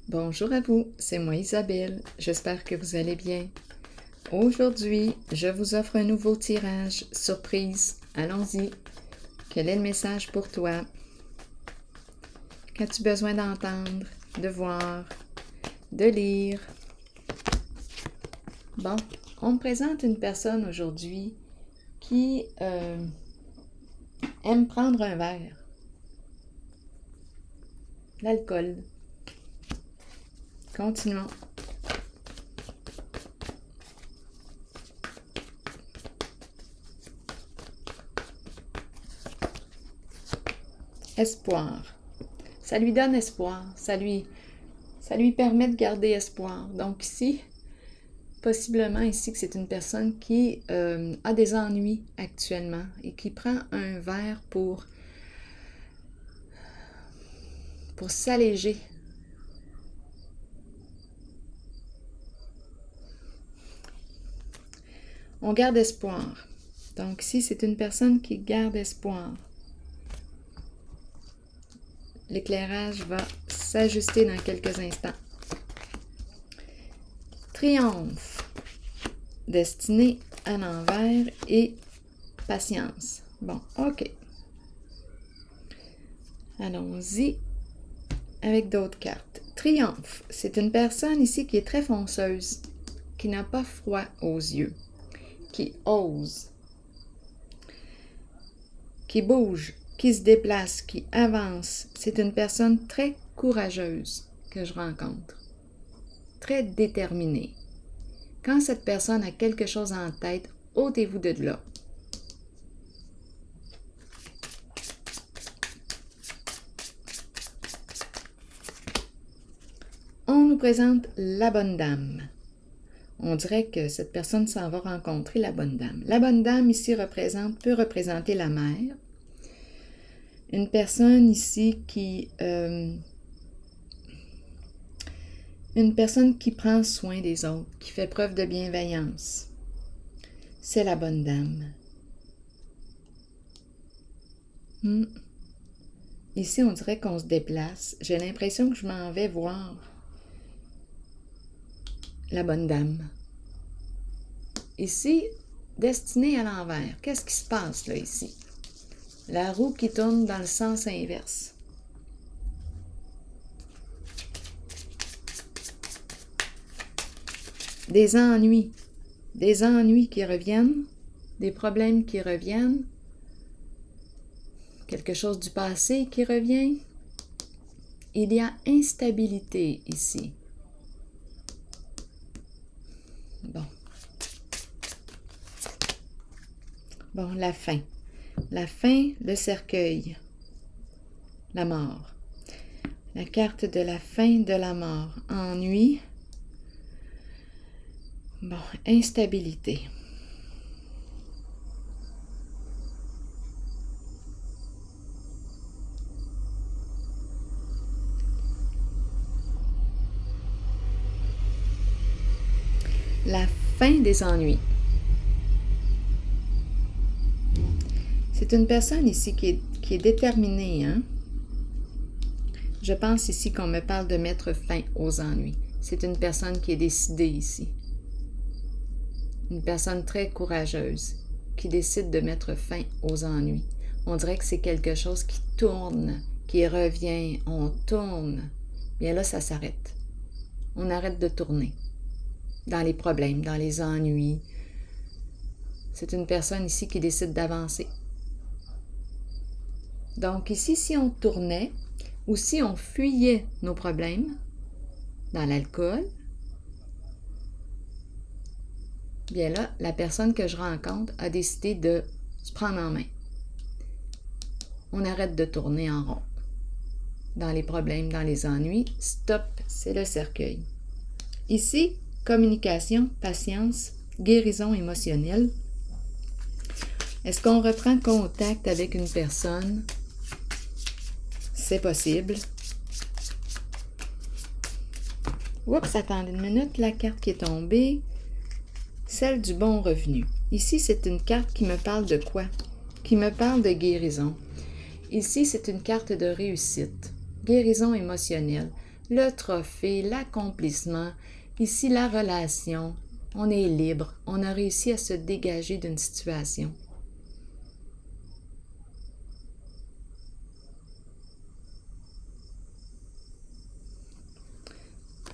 Bonjour à vous, c'est moi Isabelle, j'espère que vous allez bien. Aujourd'hui, je vous offre un nouveau tirage surprise. Allons-y. Quel est le message pour toi? Qu'as-tu besoin d'entendre, de voir, de lire? Bon, on me présente une personne aujourd'hui qui aime prendre un verre. L'alcool. Continuons. Espoir. Ça lui donne espoir. Ça lui permet de garder espoir. Donc ici, possiblement ici que c'est une personne qui a des ennuis actuellement et qui prend un verre pour s'alléger. On garde espoir. Donc ici, c'est une personne qui garde espoir. L'éclairage va s'ajuster dans quelques instants. Triomphe. Destinée à l'envers et patience. Bon, ok. Allons-y avec d'autres cartes. Triomphe. C'est une personne ici qui est très fonceuse, qui n'a pas froid aux yeux, qui ose, qui bouge, qui se déplace, qui avance. C'est une personne très courageuse que je rencontre, très déterminée. Quand cette personne a quelque chose en tête, ôtez-vous de là. On nous présente la bonne dame. On dirait que cette personne s'en va rencontrer la bonne dame. La bonne dame ici peut représenter la mère. Une personne ici une personne qui prend soin des autres, qui fait preuve de bienveillance. C'est la bonne dame. Ici, on dirait qu'on se déplace. J'ai l'impression que je m'en vais voir la bonne dame. Ici, destinée à l'envers. Qu'est-ce qui se passe là ici? La roue qui tourne dans le sens inverse. Des ennuis qui reviennent, des problèmes qui reviennent, quelque chose du passé qui revient. Il y a instabilité ici. Bon, la fin. La fin, le cercueil. La mort. La carte de la fin de la mort. Ennui. Bon, instabilité. La fin des ennuis. C'est une personne ici qui est déterminée, hein? Je pense ici qu'on me parle de mettre fin aux ennuis. C'est une personne qui est décidée ici. Une personne très courageuse qui décide de mettre fin aux ennuis. On dirait que c'est quelque chose qui tourne, qui revient, on tourne. Bien là, ça s'arrête. On arrête de tourner dans les problèmes, dans les ennuis. C'est une personne ici qui décide d'avancer. Donc ici, si on tournait ou si on fuyait nos problèmes dans l'alcool, bien là, la personne que je rencontre a décidé de se prendre en main. On arrête de tourner en rond dans les problèmes, dans les ennuis. Stop, c'est le cercueil. Ici, communication, patience, guérison émotionnelle. Est-ce qu'on reprend contact avec une personne? C'est possible. Oups, attendez une minute, la carte qui est tombée, celle du bon revenu. Ici, c'est une carte qui me parle de quoi? Qui me parle de guérison. Ici, c'est une carte de réussite, guérison émotionnelle. le trophée, l'accomplissement. Ici, la relation. On est libre. On a réussi à se dégager d'une situation.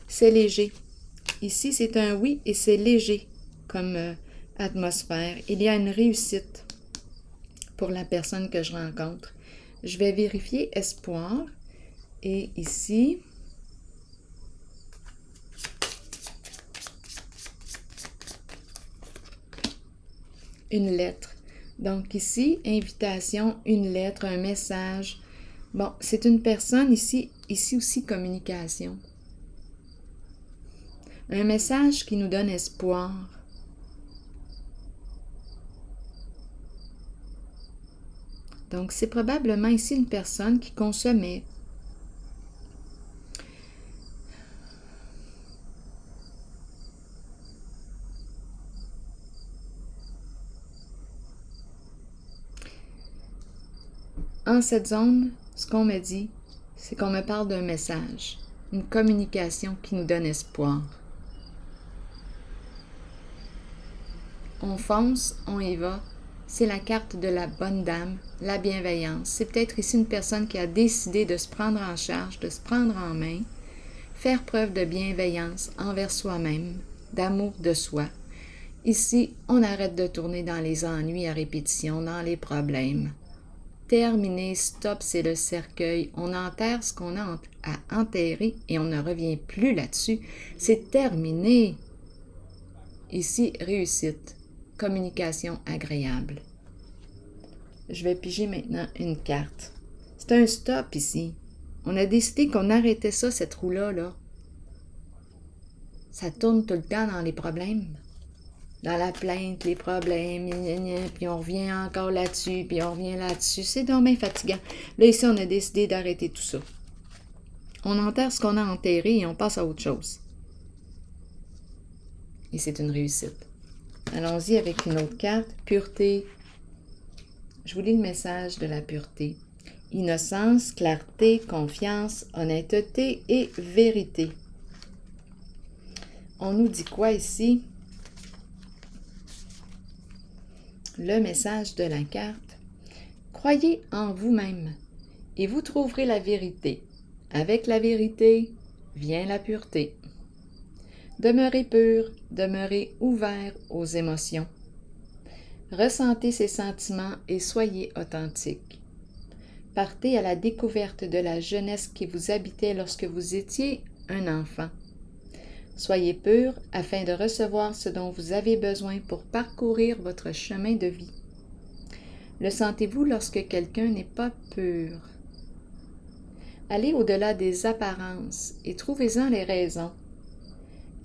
C'est léger. Ici, c'est un oui et c'est léger comme atmosphère. Il y a une réussite pour la personne que je rencontre. Je vais vérifier espoir. Et ici, une lettre. Donc ici, invitation, une lettre, un message. Bon, c'est une personne ici aussi communication. Un message qui nous donne espoir. Donc, c'est probablement ici une personne qui consommait. En cette zone, ce qu'on me dit, c'est qu'on me parle d'un message, une communication qui nous donne espoir. On fonce, on y va. C'est la carte de la bonne dame, la bienveillance. C'est peut-être ici une personne qui a décidé de se prendre en charge, de se prendre en main, faire preuve de bienveillance envers soi-même, d'amour de soi. Ici, on arrête de tourner dans les ennuis à répétition, dans les problèmes. Terminé, stop, c'est le cercueil. On enterre ce qu'on a à enterrer et on ne revient plus là-dessus. C'est terminé. Ici, réussite. Communication agréable. Je vais piger maintenant une carte. C'est un stop ici. On a décidé qu'on arrêtait ça, cette roue-là, là. Ça tourne tout le temps dans les problèmes. Dans la plainte, les problèmes, puis on revient encore là-dessus, puis on revient là-dessus. C'est dommage fatigant. Là, ici, on a décidé d'arrêter tout ça. On enterre ce qu'on a enterré et on passe à autre chose. Et c'est une réussite. Allons-y avec une autre carte. Pureté. Je vous lis le message de la pureté. Innocence, clarté, confiance, honnêteté et vérité. On nous dit quoi ici? Le message de la carte. Croyez en vous-même et vous trouverez la vérité. Avec la vérité vient la pureté. Demeurez pur, demeurez ouvert aux émotions. Ressentez ces sentiments et soyez authentique. Partez à la découverte de la jeunesse qui vous habitait lorsque vous étiez un enfant. Soyez pur afin de recevoir ce dont vous avez besoin pour parcourir votre chemin de vie. Le sentez-vous lorsque quelqu'un n'est pas pur? Allez au-delà des apparences et trouvez-en les raisons.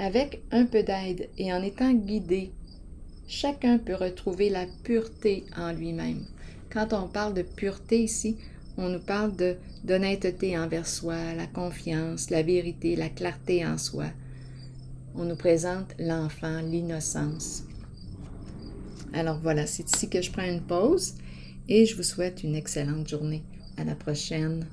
Avec un peu d'aide et en étant guidé, chacun peut retrouver la pureté en lui-même. Quand on parle de pureté ici, on nous parle d'honnêteté envers soi, la confiance, la vérité, la clarté en soi. On nous présente l'enfant, l'innocence. Alors voilà, c'est ici que je prends une pause et je vous souhaite une excellente journée. À la prochaine.